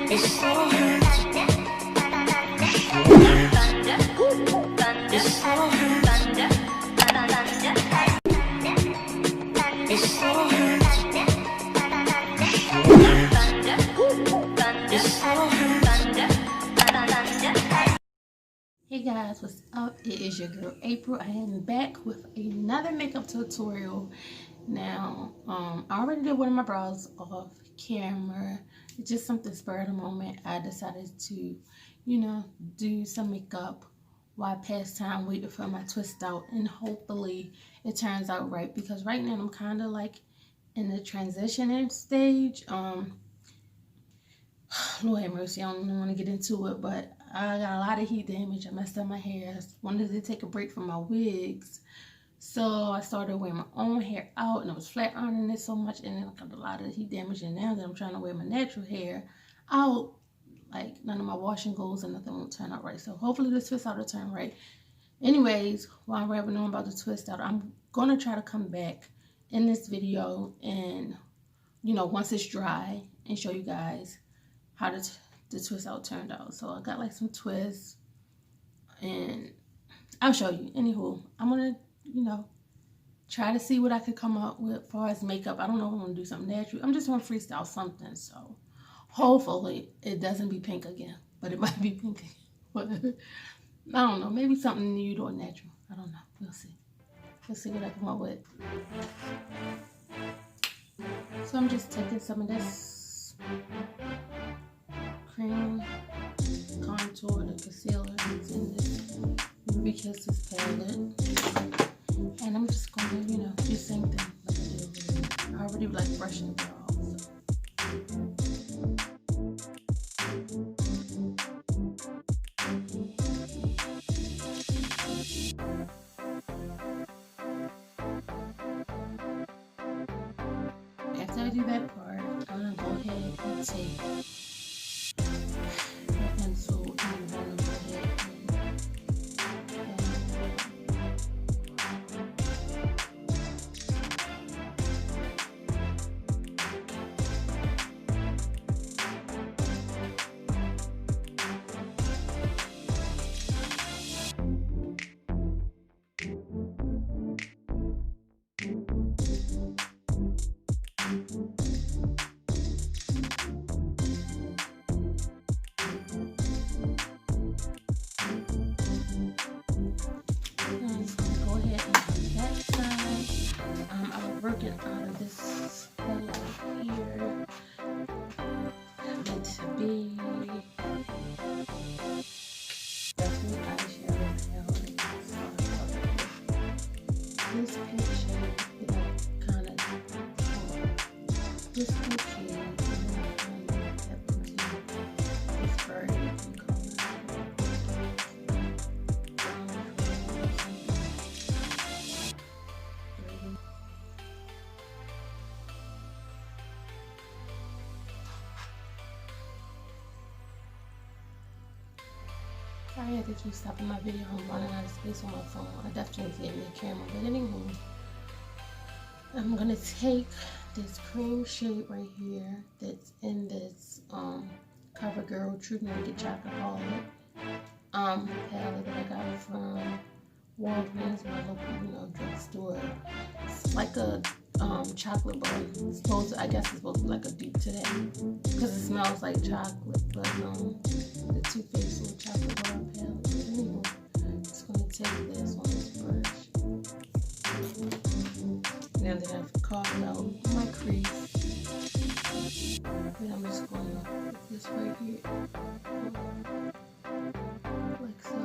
It so hurts. It so hurts. It so hurts. It so hurts. Hey guys, what's up? It is your girl April. I am back with another makeup tutorial. Now, I already did one of my brows off camera. It's just something spur of the moment. I decided to, do some makeup while I pass time waiting for my twist out, and hopefully it turns out right, because right now I'm kind of like in the transitioning stage. Lord have mercy, I don't even want to get into it, but I got a lot of heat damage. I messed up my hair. I wanted to take a break from my wigs, so I started wearing my own hair out, and I was flat ironing it so much, and then I got a lot of heat damage. And now that I'm trying to wear my natural hair out, like none of my washing goes and nothing won't turn out right. So hopefully this twist out will turn right. Anyways, while I'm rapping on about the twist out, I'm gonna try to come back in this video and once it's dry and show you guys how the twist out turned out. So I got like some twists, and I'll show you. Anywho, I'm gonna try to see what I could come up with as far as makeup. I don't know if I'm gonna do something natural. I'm just gonna freestyle something, so hopefully it doesn't be pink again, but it might be pink again. I don't know, maybe something nude or natural. I don't know, we'll see. Let's see what I come up with. So I'm just taking some of this cream contour, the concealer that's in this Ruby Kisses palette, and I'm just going to do the same thing like I did over there. I already like brushing it off, After I do that part, I'm gonna go ahead and take my pencil and I'm gonna go ahead working out of this palette here. Meant to be definitely eyeshadow palette. This picture, kind of this picture, and then kind of kept into this burgundy color. I had to keep stopping my video. I'm running out of space on my phone. I definitely can't make a camera, but anyway, I'm gonna take this cream shade right here that's in this CoverGirl True Naked Chocolate palette that I got from Walgreens, my local drugstore. It's like a chocolate bar. I guess it's supposed to be like a dupe to that because it smells like chocolate, but the Too Faced little chocolate bar palette. Anyway, just gonna take this on this brush. Now that I've carved out my crease, then I'm just gonna put this right here, like so.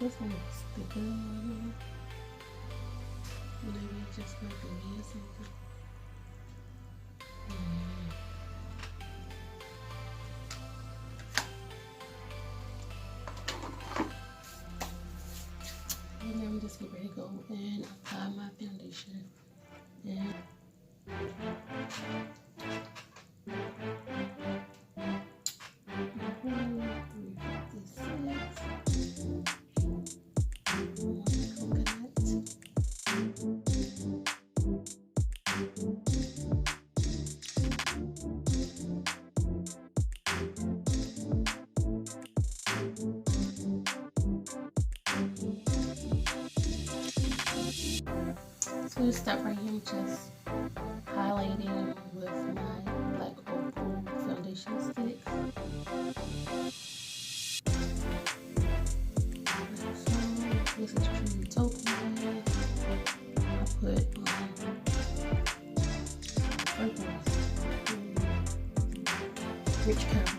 what's gonna stick on? Maybe it just might be me or something. And then I'm just getting ready to go and apply my foundation. And so this step right here, I'm just highlighting with my black opal foundation stick. So this is truly taupe. I put purple, rich caramel.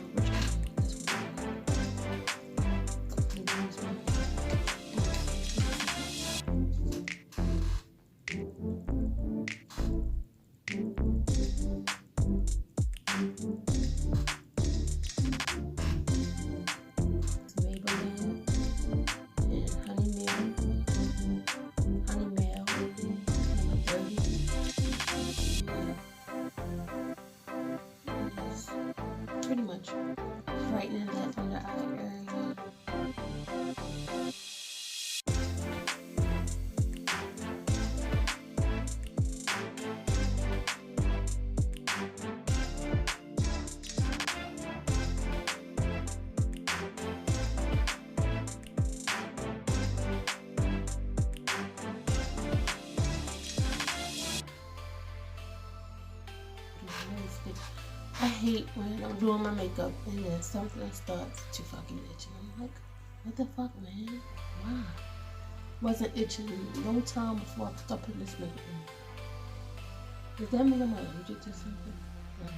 Pretty much brightening that under eye area. I hate when I'm doing my makeup and then something starts to fucking itch. And I'm like, what the fuck, man? Why? Wasn't itching no time before I started putting this makeup on. Does that mean I'm allergic to something? No.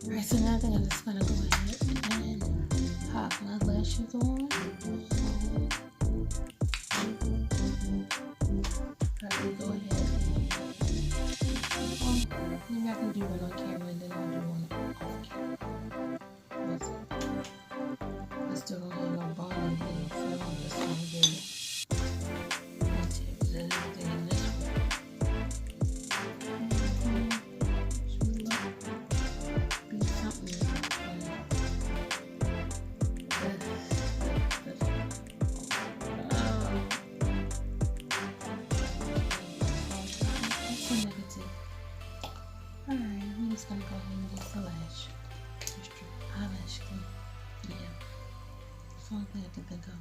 Alright, so now I think I'm just gonna go ahead and pop my lashes on. Probably go ahead and maybe I can do one on camera and then I'll do one off camera. I still don't have no bond in it, so I'm just gonna get it. Gonna go ahead and use the lash. Just eyelash glue. Yeah. That's the only thing I can think of.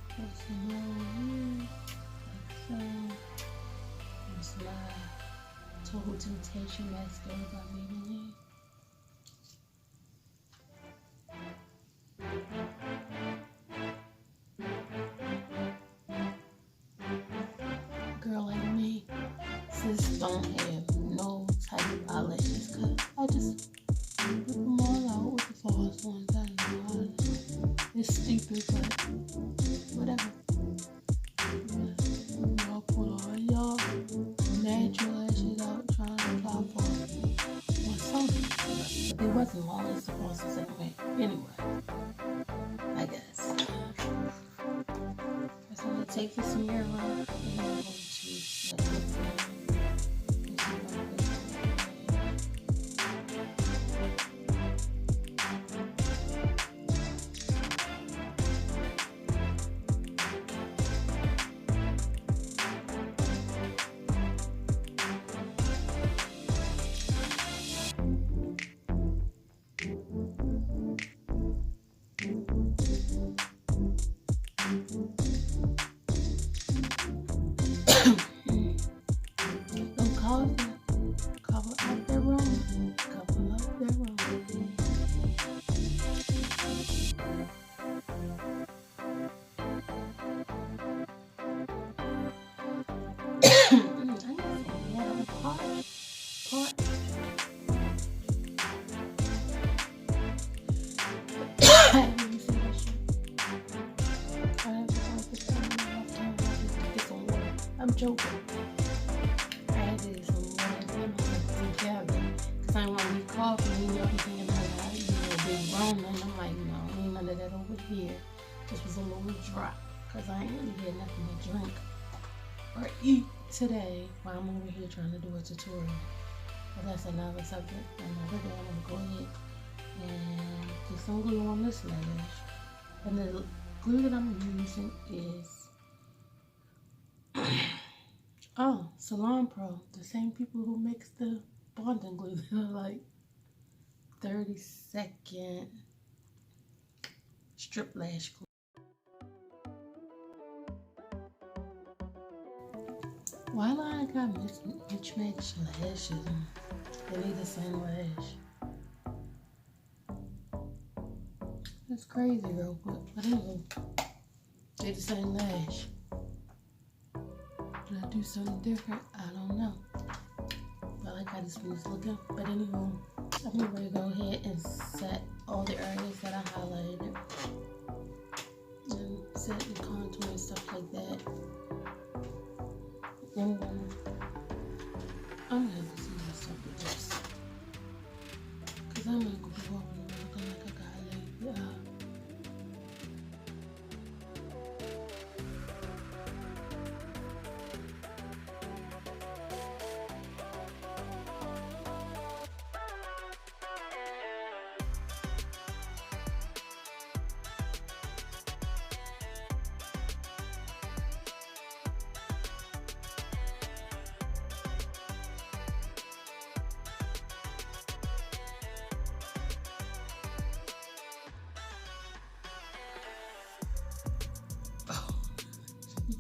Put some more here. Like so. Here's my Total Temptation mascara by Maybelline. Girl like me, sis don't have no type of eyelashes, cause I just rip them all out with the false ones. I know it's stupid, but whatever. Y'all pull all y'all natural lashes out trying to apply Anyway, I guess. So I'm going to take this mirror and I'm going to let it cover up their room. Cover up their room. I need some water. I'm parched. I'm joking. I had to get some water together because I want to be coughing. You know, everything in my life, big Roman. I'm like, no, ain't none of that over here. This was a little dry because I ain't really had nothing to drink or eat today while I'm over here trying to do a tutorial. But that's another subject. Another day, I'm gonna go ahead and get some glue on this lash. And the glue that I'm using is Salon Pro, the same people who makes the bonding glue. They're like 30-second strip lash glue. Why do I got mismatched lashes? They need the same lash. That's crazy though, but anyway, they the same lash. Did I do something different? I don't know. I like how this one's looking. But anyway, I'm going to go ahead and set all the areas that I highlighted. And set the contour and stuff like that. And I'm going to have to see myself with this. Because I'm not going to be walking around looking like I got laid out.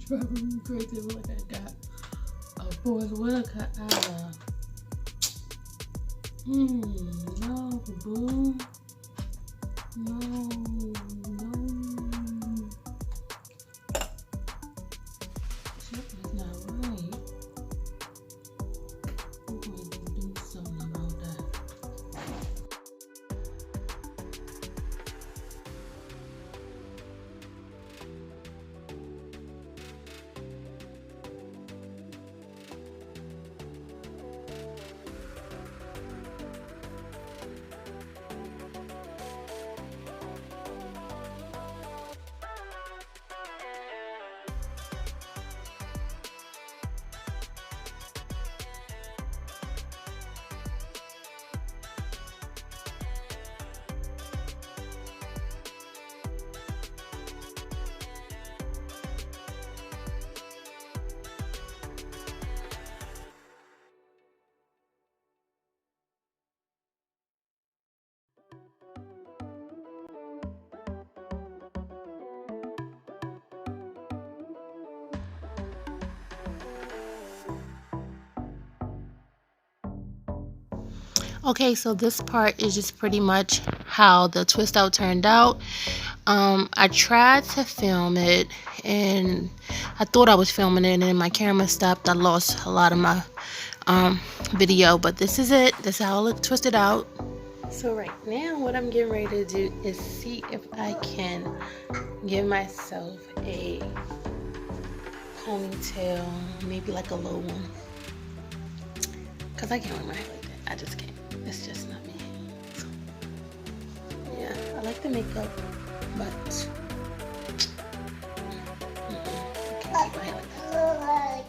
Driving me crazy like I got a boy's winter cut out of. No, boo. No. Something's not right. I'm going to do something about that. Okay, so this part is just pretty much how the twist out turned out. I tried to film it and I thought I was filming it and then my camera stopped. I lost a lot of my video, but this is it. This is how it twisted out. So right now what I'm getting ready to do is see if I can give myself a ponytail, maybe like a low one, because I can't wear my hair like that. I just can't. It's just not me. So, yeah. yeah, I like the makeup, but I can't keep my hair like that.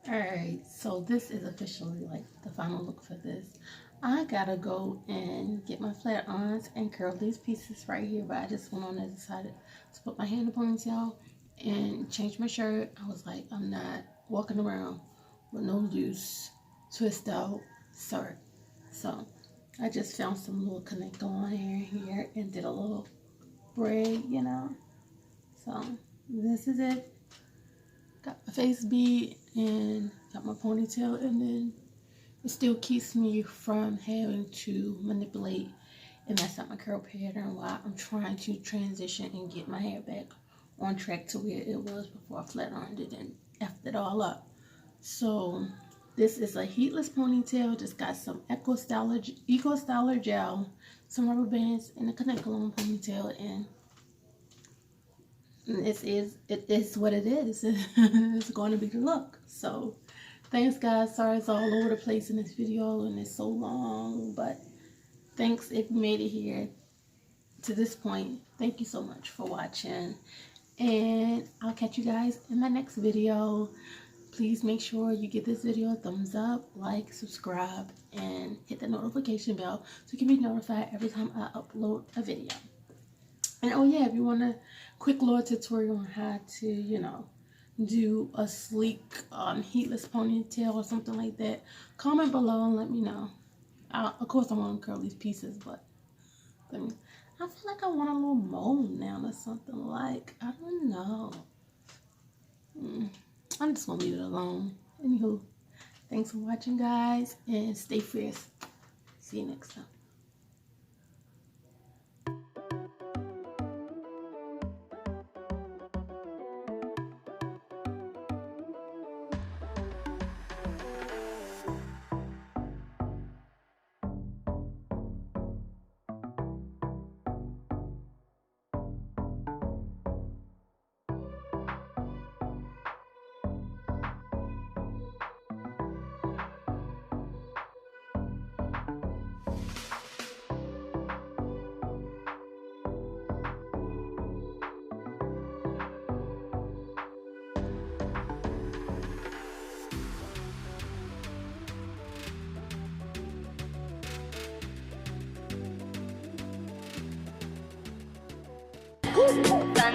Alright, so this is officially like the final look for this. I gotta go and get my flat irons and curl these pieces right here, but I just went on and decided to put my hair in a ponytail and change my shirt. I was like, I'm not walking around with no loose, twist out shirt. So I just found some little connector on here and did a little braid, you know. So this is it. Got my face bead and got my ponytail, and then it still keeps me from having to manipulate and mess up my curl pattern while I'm trying to transition and get my hair back on track to where it was before I flat ironed it and effed it all up. So this is a heatless ponytail. Just got some Eco Styler gel, some rubber bands, and a connect along ponytail, and it is what it is. It's going to be the look. So thanks guys, sorry it's all over the place in this video and it's so long, but thanks if you made it here to this point. Thank you so much for watching, and I'll catch you guys in my next video. Please make sure you give this video a thumbs up, like, subscribe, and hit the notification bell so you can be notified every time I upload a video. And oh yeah, if you want a quick little tutorial on how to, you know, do a sleek heatless ponytail or something like that, comment below and let me know. Of course I want to curl these pieces, but I feel like I want a little mole now or something, like, I don't know. I'm just gonna leave it alone. Anywho, thanks for watching guys, and stay fierce. See you next time.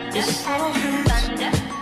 Thunder, thunder.